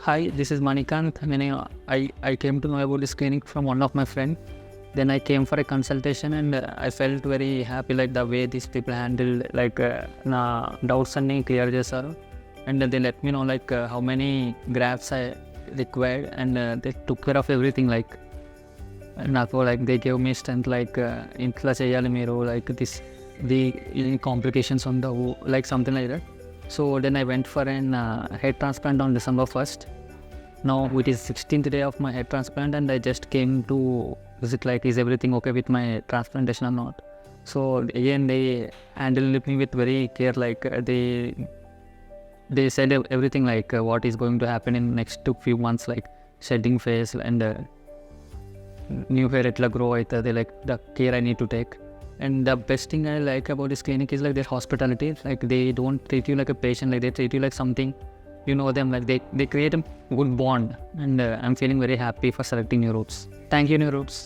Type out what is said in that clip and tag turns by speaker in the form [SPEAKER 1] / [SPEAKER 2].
[SPEAKER 1] Hi, this is Manikant. I came to know about this clinic from one of my friend. Then I came for a consultation and I felt very happy like the way these people handle like doubts and clear చేశారు. And they let me know like how many grafts I required and they took care of everything like నాకు like they gave me strength like ఇంట్లో చేయాలి మీరు like this the complications ఉండవు like something like that. So then I went for an head transplant on December 1st. Now it is 16th day of my head transplant and I just came to visit like is everything okay with my transplantation or not. So again they handled me with very care like they said everything like what is going to happen in next few months like shedding phase and new hair etla grow aitadi like the care I need to take. And the best thing I like about this clinic is like their hospitality. Like they don't treat you like a patient, like they treat you like something. You know them, like they create a good bond. And I'm feeling very happy for selecting New Roots. Thank you, New Roots.